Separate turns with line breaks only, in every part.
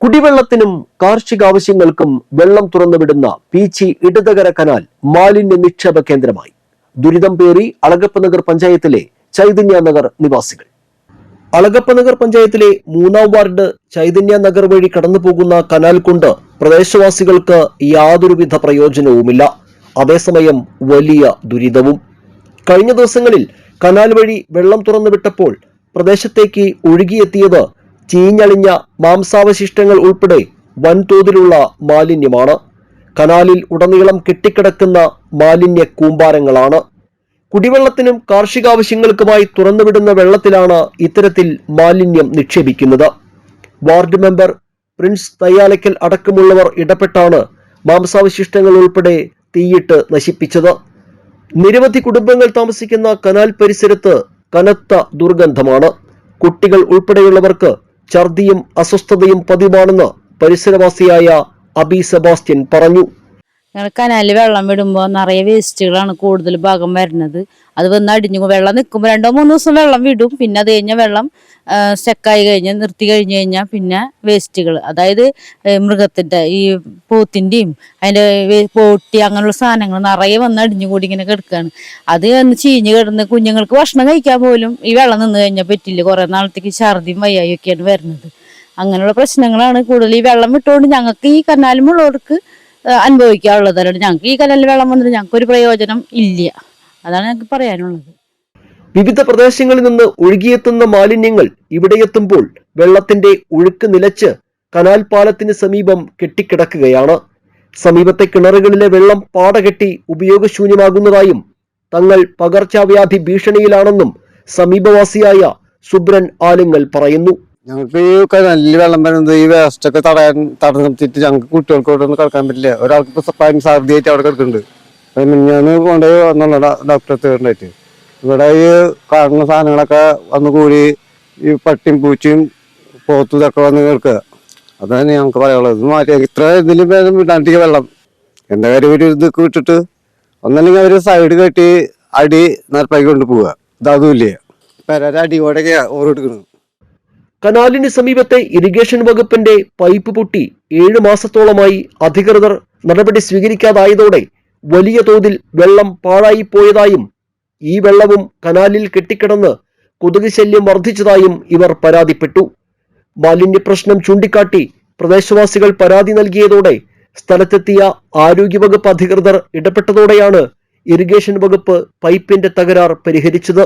കുടിവെള്ളത്തിനും കാർഷികാവശ്യങ്ങൾക്കും വെള്ളം തുറന്നുവിടുന്ന പീച്ചി ഇടതകര കനാൽ മാലിന്യ നിക്ഷേപ കേന്ദ്രമായി. ദുരിതം പേറി അളഗപ്പനഗർ പഞ്ചായത്തിലെ ചൈതന്യ നഗർ നിവാസികൾ. അളഗപ്പനഗർ പഞ്ചായത്തിലെ 3-ാം വാർഡ് ചൈതന്യ നഗർ വഴി കടന്നുപോകുന്ന കനാൽ കൊണ്ട് പ്രദേശവാസികൾക്ക് യാതൊരുവിധ പ്രയോജനവുമില്ല. അതേസമയം വലിയ ദുരിതവും. കഴിഞ്ഞ ദിവസങ്ങളിൽ കനാൽ വഴി വെള്ളം തുറന്നുവിട്ടപ്പോൾ പ്രദേശത്തേക്ക് ഒഴുകിയെത്തിയത് ചീഞ്ഞളിഞ്ഞ മാംസാവശിഷ്ടങ്ങൾ ഉൾപ്പെടെ വൻതോതിലുള്ള മാലിന്യമാണ്. കനാലിൽ ഉടനീളം കെട്ടിക്കിടക്കുന്ന മാലിന്യ കൂമ്പാരങ്ങളാണ്. കുടിവെള്ളത്തിനും കാർഷികാവശ്യങ്ങൾക്കുമായി തുറന്നുവിടുന്ന വെള്ളത്തിലാണ് ഇത്തരത്തിൽ മാലിന്യം നിക്ഷേപിക്കുന്നത്. വാർഡ് മെമ്പർ പ്രിൻസ് തയ്യാലക്കൽ അടക്കമുള്ളവർ ഇടപെട്ടാണ് മാംസാവശിഷ്ടങ്ങൾ ഉൾപ്പെടെ തീയിട്ട് നശിപ്പിച്ചത്. നിരവധി കുടുംബങ്ങൾ താമസിക്കുന്ന കനാൽ പരിസരത്ത് കനത്ത ദുർഗന്ധമാണ്. കുട്ടികൾ ഉൾപ്പെടെയുള്ളവർക്ക് ഛർദിയും അസ്വസ്ഥതയും പതിവാണെന്ന് പരിസരവാസിയായ അബി സെബാസ്റ്റ്യൻ പറഞ്ഞു.
ഞങ്ങൾ കനാലിൽ വെള്ളം വിടുമ്പോൾ നിറയെ വേസ്റ്റുകളാണ് കൂടുതൽ ഭാഗം വരുന്നത്. അത് വന്ന് അടിഞ്ഞു വെള്ളം നിൽക്കുമ്പോൾ 2-3 ദിവസം വെള്ളം വിടും. പിന്നെ അത് കഴിഞ്ഞാൽ വെള്ളം സ്റ്റക്കായി കഴിഞ്ഞാൽ നിർത്തി കഴിഞ്ഞ് കഴിഞ്ഞാൽ പിന്നെ വേസ്റ്റുകൾ, അതായത് മൃഗത്തിൻ്റെ ഈ പോത്തിൻ്റെയും അതിൻ്റെ പോട്ടി അങ്ങനെയുള്ള സാധനങ്ങൾ നിറയെ വന്ന് അടിഞ്ഞുകൂടി ഇങ്ങനെ കിടക്കുകയാണ്. അത് വന്ന് ചീഞ്ഞ് കിടന്ന് കുഞ്ഞുങ്ങൾക്ക് ഭക്ഷണം കഴിക്കാൻ പോലും ഈ വെള്ളം നിന്ന് കഴിഞ്ഞാൽ പറ്റില്ല. കുറേ നാളത്തേക്ക് ഛർദിയും വയ്യായൊക്കെയാണ് വരുന്നത്. അങ്ങനെയുള്ള പ്രശ്നങ്ങളാണ് കൂടുതൽ. ഈ വെള്ളം വിട്ടുകൊണ്ട് ഞങ്ങൾക്ക് ഈ കനാലുമുള്ളവർക്ക് അനുഭവിക്കാനുള്ളത്. ഞങ്ങൾക്ക് ഈ കനാലിൽ വെള്ളം വന്നിട്ട് ഞങ്ങൾക്ക് ഒരു പ്രയോജനം ഇല്ല. അതാണ് ഞങ്ങൾക്ക് പറയാനുള്ളത്.
വിവിധ പ്രദേശങ്ങളിൽ നിന്ന് ഒഴുകിയെത്തുന്ന മാലിന്യങ്ങൾ ഇവിടെ എത്തുമ്പോൾ വെള്ളത്തിന്റെ ഒഴുക്ക് നിലച്ച് കനാൽ പാലത്തിന് സമീപം കെട്ടിക്കിടക്കുകയാണ്. സമീപത്തെ കിണറുകളിലെ വെള്ളം പാടകെട്ടി ഉപയോഗശൂന്യമാകുന്നതായും തങ്ങൾ പകർച്ചവ്യാധി ഭീഷണിയിലാണെന്നും സമീപവാസിയായ സുബ്രൻ ആലിങ്ങൽ പറയുന്നു.
ഞങ്ങൾക്ക് ഈ കനാലിൽ വെള്ളം വരുന്നത് ഈ വേസ്റ്റൊക്കെ തടഞ്ഞിട്ട് ഞങ്ങൾക്ക് കുട്ടികൾക്കോട്ടൊന്നും കിടക്കാൻ പറ്റില്ല. ഒരാൾക്ക് ഇപ്പൊ ഛർദിയായിട്ട് അവിടെ കിടക്കുന്നുണ്ട്. ഞാൻ കൊണ്ടുപോയി വന്നുള്ള ഡോക്ടറെ തീർന്നായിട്ട് ഇവിടെ ഈ കാണുന്ന സാധനങ്ങളൊക്കെ വന്നു കൂടി ഈ പട്ടിയും പൂച്ചയും പോത്തും ഇതൊക്കെ വന്ന് കേൾക്കുക. അതാണ് ഞങ്ങൾക്ക് പറയാനുള്ളത്. ഇത് മാറ്റി ഇത്ര ഇതിലും വേദം വിടാണ്ടിരിക്കുക വെള്ളം. എന്താ കാര്യം ഒരു ഇതൊക്കെ വിട്ടിട്ട് ഒന്നല്ലെങ്കിൽ അവർ സൈഡ് കെട്ടി അടി നിരപ്പാക്കി കൊണ്ട് പോവുക. ഇതതുമില്ല, പെരര അടിയോടെയൊക്കെയാ ഓരോടുക്കുന്നത്.
കനാലിന് സമീപത്തെ ഇറിഗേഷൻ വകുപ്പിന്റെ പൈപ്പ് പൊട്ടി 7 മാസത്തോളമായി അധികൃതർ നടപടി സ്വീകരിക്കാതായതോടെ വലിയ തോതിൽ വെള്ളം പാഴായിപ്പോയതായും ഈ വെള്ളവും കനാലിൽ കെട്ടിക്കിടന്ന് കൊതുക് ശല്യം വർദ്ധിച്ചതായും ഇവർ പരാതിപ്പെട്ടു. മാലിന്യ പ്രശ്നം ചൂണ്ടിക്കാട്ടി പ്രദേശവാസികൾ പരാതി നൽകിയതോടെ സ്ഥലത്തെത്തിയ ആരോഗ്യവകുപ്പ് അധികൃതർ ഇടപെട്ടതോടെയാണ് ഇറിഗേഷൻ വകുപ്പ് പൈപ്പിന്റെ തകരാർ പരിഹരിച്ചത്.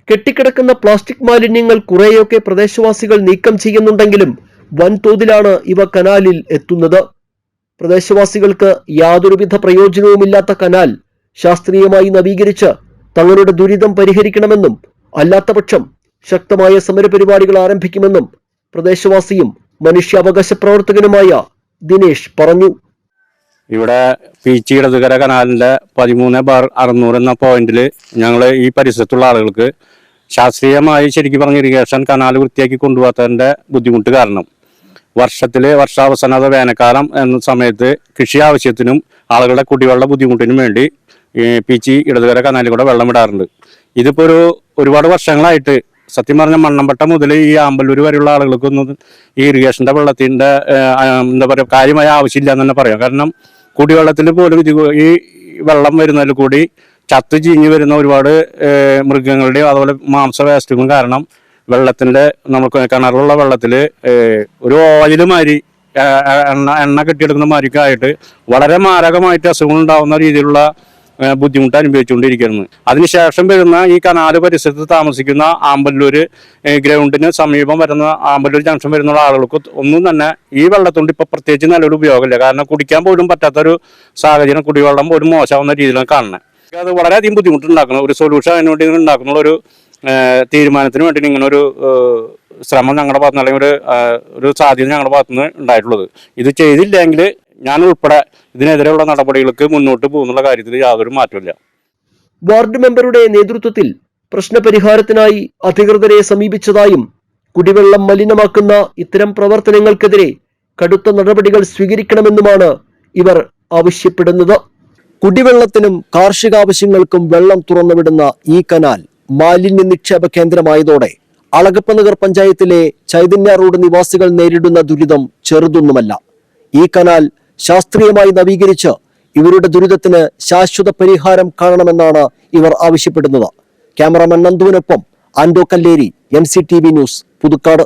കെട്ടിക്കിടക്കുന്ന പ്ലാസ്റ്റിക് മാലിന്യങ്ങൾ കുറേയൊക്കെ പ്രദേശവാസികൾ നീക്കം ചെയ്യുന്നുണ്ടെങ്കിലും വൻതോതിലാണ് ഇവ കനാലിൽ എത്തുന്നത്. പ്രദേശവാസികൾക്ക് യാതൊരുവിധ പ്രയോജനവുമില്ലാത്ത കനാൽ ശാസ്ത്രീയമായി നവീകരിച്ച് തങ്ങളുടെ ദുരിതം പരിഹരിക്കണമെന്നും അല്ലാത്തപക്ഷം ശക്തമായ സമരപരിപാടികൾ ആരംഭിക്കുമെന്നും പ്രദേശവാസിയും മനുഷ്യാവകാശ പ്രവർത്തകനുമായ ദിനേശ് പറഞ്ഞു.
ഇവിടെ പീച്ചി ഇടതുകര കനാലിൻ്റെ 13/600 എന്ന പോയിന്റിൽ ഞങ്ങൾ ഈ പരിസരത്തുള്ള ആളുകൾക്ക് ശാസ്ത്രീയമായി ശരിക്കും പറഞ്ഞ ഇറിഗേഷൻ കനാൽ വൃത്തിയാക്കി കൊണ്ടുപോകാത്തതിൻ്റെ ബുദ്ധിമുട്ട് കാരണം വർഷാവസാനം അത് വേനൽക്കാലം എന്ന സമയത്ത് കൃഷി ആവശ്യത്തിനും ആളുകളുടെ കുടിവെള്ള ബുദ്ധിമുട്ടിനും വേണ്ടി പീച്ചി ഇടതുകര കനാലിൽ കൂടെ വെള്ളം വിടാറുണ്ട്. ഇതിപ്പോൾ ഒരുപാട് വർഷങ്ങളായിട്ട് സത്യം പറഞ്ഞ മണ്ണമ്പട്ട മുതൽ ഈ ആമ്പല്ലൂർ വരെയുള്ള ആളുകൾക്കൊന്നും ഈ ഇറിഗേഷൻ്റെ വെള്ളത്തിൻ്റെ എന്താ പറയുക കാര്യമായ ആവശ്യമില്ല എന്ന് തന്നെ പറയാം. കാരണം കുടിവെള്ളത്തിൽ പോലും ഈ വെള്ളം വരുന്നതിൽ കൂടി ചത്ത് ചീഞ്ഞ് വരുന്ന ഒരുപാട് മൃഗങ്ങളുടെയും അതുപോലെ മാംസ വേസ്റ്റുകളും കാരണം വെള്ളത്തിൻ്റെ നമുക്ക് കിണറിലുള്ള വെള്ളത്തിൽ ഒരു ഓയിൽ മാതിരി എണ്ണ കെട്ടിയെടുക്കുന്ന മാതിരിക്കായിട്ട് വളരെ മാരകമായിട്ട് അസുഖങ്ങൾ ഉണ്ടാകുന്ന രീതിയിലുള്ള ബുദ്ധിമുട്ട് അനുഭവിച്ചുകൊണ്ടിരിക്കുന്നത്. അതിനുശേഷം വരുന്ന ഈ കനാല് പരിസരത്ത് താമസിക്കുന്ന ആമ്പല്ലൂർ ഗ്രൗണ്ടിന് സമീപം വരുന്ന ആമ്പല്ലൂർ ജംഗ്ഷൻ വരുന്ന ആളുകൾക്ക് ഒന്നും തന്നെ ഈ വെള്ളത്തോണ്ട് ഇപ്പൊ പ്രത്യേകിച്ച് നല്ലൊരു ഉപയോഗമില്ല. കാരണം കുടിക്കാൻ പോലും പറ്റാത്തൊരു സാഹചര്യം, കുടിവെള്ളം പോലും മോശമാവുന്ന രീതിയിലാണ് കാണുന്നത്. അത് വളരെയധികം ബുദ്ധിമുട്ടുണ്ടാക്കണം. ഒരു സൊല്യൂഷൻ അതിന് വേണ്ടി ഉണ്ടാക്കുന്ന ഒരു തീരുമാനത്തിന് വേണ്ടി ഇങ്ങനെ ഒരു ശ്രമം ഞങ്ങളുടെ ഭാഗത്ത് നിന്ന് അല്ലെങ്കിൽ ഒരു സാധ്യത ഞങ്ങളുടെ ഭാഗത്തുനിന്ന് ഉണ്ടായിട്ടുള്ളത്. ഇത് ചെയ്തില്ലെങ്കിൽ ഞാൻ ഉൾപ്പെടെ ഇതിനെതിരെയുള്ള നടപടികൾക്ക് മുന്നോട്ട് പോകുന്നുള്ള കാര്യത്തിൽ യാതൊരു മാറ്റമില്ല.
വാർഡ് മെമ്പറുടെ നേതൃത്വത്തിൽ പ്രശ്നപരിഹാരത്തിനായി അധികൃതരെ സമീപിച്ചതായും കുടിവെള്ളം മലിനമാക്കുന്ന ഇത്തരം പ്രവർത്തനങ്ങൾക്കെതിരെ കടുത്ത നടപടികൾ സ്വീകരിക്കണമെന്നുമാണ് ഇവർ ആവശ്യപ്പെടുന്നത്. കുടിവെള്ളത്തിനും കാർഷികാവശ്യങ്ങൾക്കും വെള്ളം തുറന്നുവിടുന്ന ഈ കനാൽ മാലിന്യ നിക്ഷേപ കേന്ദ്രമായതോടെ അളഗപ്പനഗർ പഞ്ചായത്തിലെ ചൈതന്യ റോഡ് നിവാസികൾ നേരിടുന്ന ദുരിതം ചെറുതൊന്നുമല്ല. ഈ കനാൽ ശാസ്ത്രീയമായി നവീകരിച്ച് ഇവരുടെ ദുരിതത്തിന് ശാശ്വത പരിഹാരം കാണണമെന്നാണ് ഇവർ ആവശ്യപ്പെടുന്നത്. ക്യാമറാമാൻ നന്ദുവിനൊപ്പം ആൻഡോ കല്ലേരി, NCTV ന്യൂസ്, പുതുക്കാട്.